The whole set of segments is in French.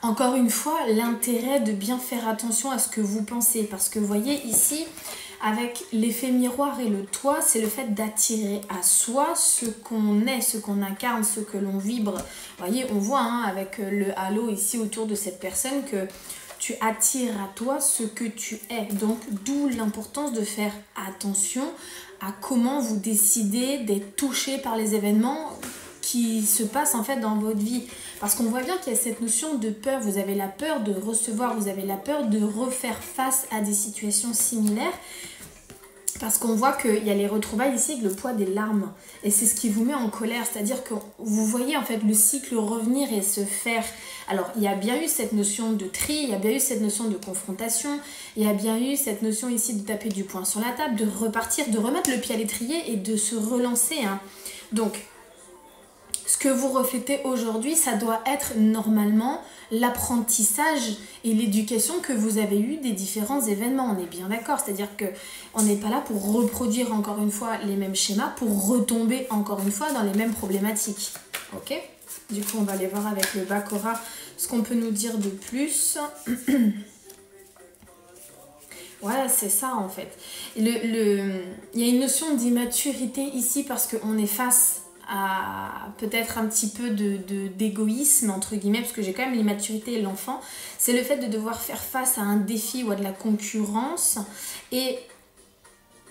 encore une fois, l'intérêt de bien faire attention à ce que vous pensez. Parce que vous voyez ici, avec l'effet miroir et le toit, c'est le fait d'attirer à soi ce qu'on est, ce qu'on incarne, ce que l'on vibre. Vous voyez, on voit hein, avec le halo ici autour de cette personne que tu attires à toi ce que tu es. Donc, d'où l'importance de faire attention à comment vous décidez d'être touché par les événements qui se passent en fait dans votre vie. Parce qu'on voit bien qu'il y a cette notion de peur. Vous avez la peur de recevoir, vous avez la peur de refaire face à des situations similaires. Parce qu'on voit qu'il y a les retrouvailles ici avec le poids des larmes. Et c'est ce qui vous met en colère. C'est-à-dire que vous voyez en fait le cycle revenir et se faire. Alors, il y a bien eu cette notion de tri, il y a bien eu cette notion de confrontation, il y a bien eu cette notion ici de taper du poing sur la table, de repartir, de remettre le pied à l'étrier et de se relancer. Hein. Donc, ce que vous reflétez aujourd'hui, ça doit être normalement l'apprentissage et l'éducation que vous avez eu des différents événements. On est bien d'accord, c'est-à-dire qu'on n'est pas là pour reproduire encore une fois les mêmes schémas, pour retomber encore une fois dans les mêmes problématiques. Ok ? Du coup, on va aller voir avec le Baccarat ce qu'on peut nous dire de plus. Voilà, c'est ça en fait. Il y a une notion d'immaturité ici parce qu'on est face à peut-être un petit peu d'égoïsme entre guillemets, parce que j'ai quand même l'immaturité et l'enfant. C'est le fait de devoir faire face à un défi ou à de la concurrence et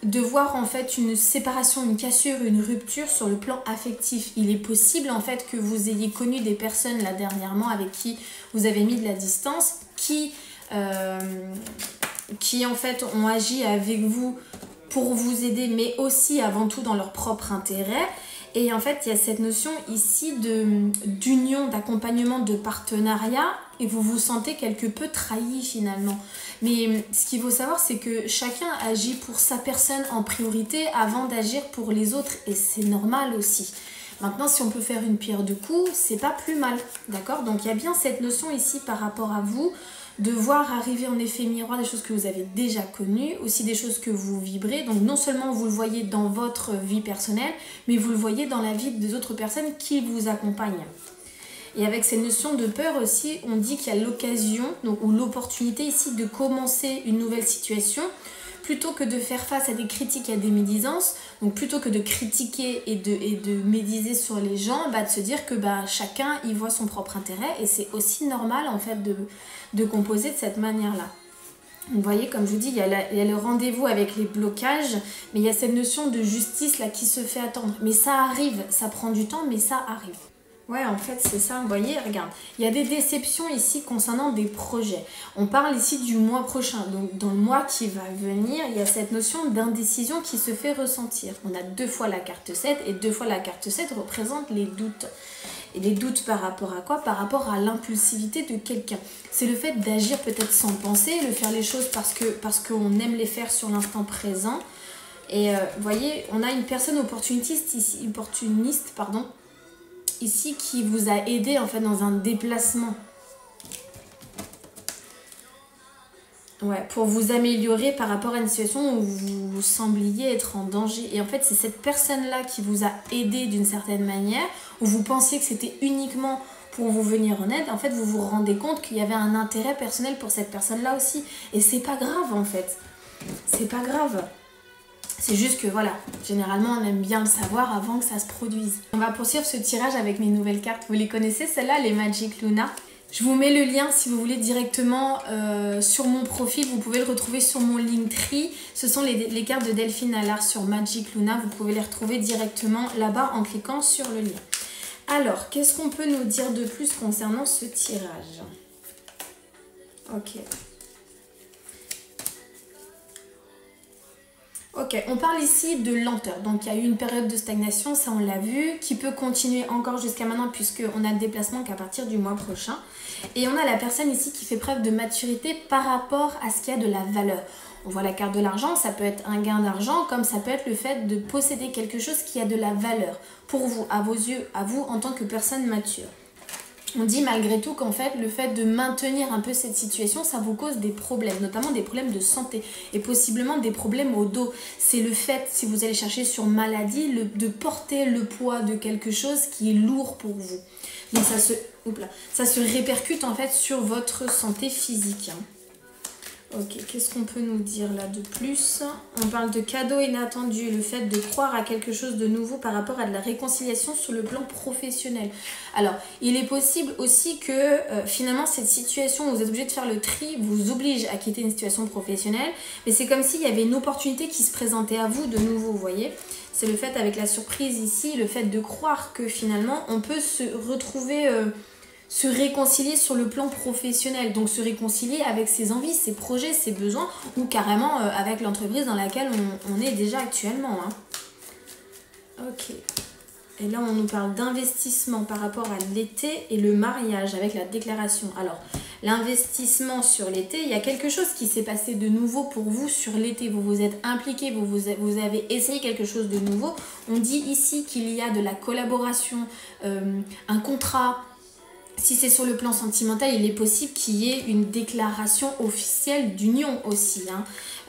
de voir en fait une séparation, une cassure, une rupture sur le plan affectif. Il est possible en fait que vous ayez connu des personnes là dernièrement avec qui vous avez mis de la distance, qui en fait ont agi avec vous pour vous aider, mais aussi avant tout dans leur propre intérêt. Et en fait, il y a cette notion ici d'union, d'accompagnement, de partenariat, et vous vous sentez quelque peu trahi finalement. Mais ce qu'il faut savoir, c'est que chacun agit pour sa personne en priorité avant d'agir pour les autres, et c'est normal aussi. Maintenant, si on peut faire une pierre deux coups, c'est pas plus mal, d'accord? Donc il y a bien cette notion ici par rapport à vous, de voir arriver en effet miroir des choses que vous avez déjà connues, aussi des choses que vous vibrez. Donc non seulement vous le voyez dans votre vie personnelle, mais vous le voyez dans la vie des autres personnes qui vous accompagnent. Et avec ces notions de peur aussi, on dit qu'il y a l'occasion, donc ou l'opportunité ici de commencer une nouvelle situation, plutôt que de faire face à des critiques, à des médisances, donc plutôt que de critiquer et de médiser sur les gens, de se dire que chacun y voit son propre intérêt, et c'est aussi normal en fait de composer de cette manière-là. Vous voyez, comme je vous dis, il y a le rendez-vous avec les blocages, mais il y a cette notion de justice là qui se fait attendre. Mais ça arrive, ça prend du temps, mais ça arrive. Ouais, en fait, c'est ça. Vous voyez, regarde, il y a des déceptions ici concernant des projets. On parle ici du mois prochain. Donc, dans le mois qui va venir, il y a cette notion d'indécision qui se fait ressentir. On a 2 fois la carte 7 et 2 fois la carte 7 représente les doutes. Et les doutes par rapport à quoi? Par rapport à l'impulsivité de quelqu'un. C'est le fait d'agir peut-être sans penser, de faire les choses parce qu'on aime les faire sur l'instant présent. Et vous voyez, on a une personne opportuniste ici qui vous a aidé en fait dans un déplacement. Ouais, pour vous améliorer par rapport à une situation où vous sembliez être en danger. Et en fait, c'est cette personne-là qui vous a aidé d'une certaine manière, où vous pensiez que c'était uniquement pour vous venir en aide. En fait, vous vous rendez compte qu'il y avait un intérêt personnel pour cette personne-là aussi. Et c'est pas grave en fait. C'est pas grave. C'est juste que voilà, généralement on aime bien le savoir avant que ça se produise. On va poursuivre ce tirage avec mes nouvelles cartes. Vous les connaissez, celles-là, les Magic Luna? Je vous mets le lien si vous voulez directement sur mon profil. Vous pouvez le retrouver sur mon Linktree. Ce sont les cartes de Delphine Allard sur Magic Luna. Vous pouvez les retrouver directement là-bas en cliquant sur le lien. Alors, qu'est-ce qu'on peut nous dire de plus concernant ce tirage? Ok. Ok, on parle ici de lenteur. Donc, il y a eu une période de stagnation, ça on l'a vu, qui peut continuer encore jusqu'à maintenant puisqu'on a le déplacement qu'à partir du mois prochain. Et on a la personne ici qui fait preuve de maturité par rapport à ce qu'il y a de la valeur. On voit la carte de l'argent, ça peut être un gain d'argent, comme ça peut être le fait de posséder quelque chose qui a de la valeur pour vous, à vos yeux, à vous en tant que personne mature. On dit malgré tout qu'en fait, le fait de maintenir un peu cette situation, ça vous cause des problèmes, notamment des problèmes de santé et possiblement des problèmes au dos. C'est le fait, si vous allez chercher sur maladie, de porter le poids de quelque chose qui est lourd pour vous. Donc ça se répercute en fait sur votre santé physique. Ok, qu'est-ce qu'on peut nous dire là de plus? On parle de cadeaux inattendus, le fait de croire à quelque chose de nouveau par rapport à de la réconciliation sur le plan professionnel. Alors, il est possible aussi que finalement cette situation où vous êtes obligé de faire le tri vous oblige à quitter une situation professionnelle, mais c'est comme s'il y avait une opportunité qui se présentait à vous de nouveau, vous voyez? C'est le fait avec la surprise ici, le fait de croire que finalement on peut se retrouver... se réconcilier sur le plan professionnel, donc se réconcilier avec ses envies, ses projets, ses besoins, ou carrément avec l'entreprise dans laquelle on est déjà actuellement. Ok. Et là, on nous parle d'investissement par rapport à l'été et le mariage avec la déclaration. Alors, l'investissement sur l'été, il y a quelque chose qui s'est passé de nouveau pour vous sur l'été. Vous vous êtes impliqué, vous avez essayé quelque chose de nouveau. On dit ici qu'il y a de la collaboration, un contrat. Si c'est sur le plan sentimental, il est possible qu'il y ait une déclaration officielle d'union aussi.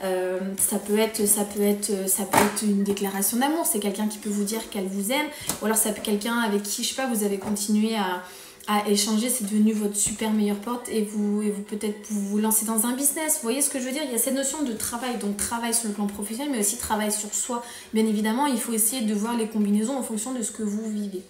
Ça peut être une déclaration d'amour. C'est quelqu'un qui peut vous dire qu'elle vous aime. Ou alors ça peut être quelqu'un avec qui, je sais pas, vous avez continué à échanger. C'est devenu votre super meilleure porte et vous peut-être vous lancez dans un business. Vous voyez ce que je veux dire? Il y a cette notion de travail. Donc travail sur le plan professionnel, mais aussi travail sur soi. Bien évidemment, il faut essayer de voir les combinaisons en fonction de ce que vous vivez.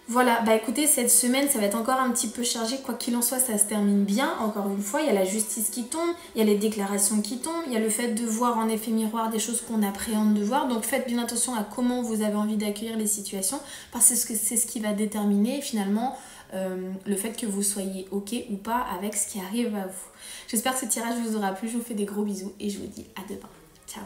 Voilà, bah écoutez, cette semaine, ça va être encore un petit peu chargé. Quoi qu'il en soit, ça se termine bien. Encore une fois, il y a la justice qui tombe, il y a les déclarations qui tombent, il y a le fait de voir en effet miroir des choses qu'on appréhende de voir. Donc faites bien attention à comment vous avez envie d'accueillir les situations, parce que c'est ce qui va déterminer finalement le fait que vous soyez ok ou pas avec ce qui arrive à vous. J'espère que ce tirage vous aura plu. Je vous fais des gros bisous et je vous dis à demain. Ciao.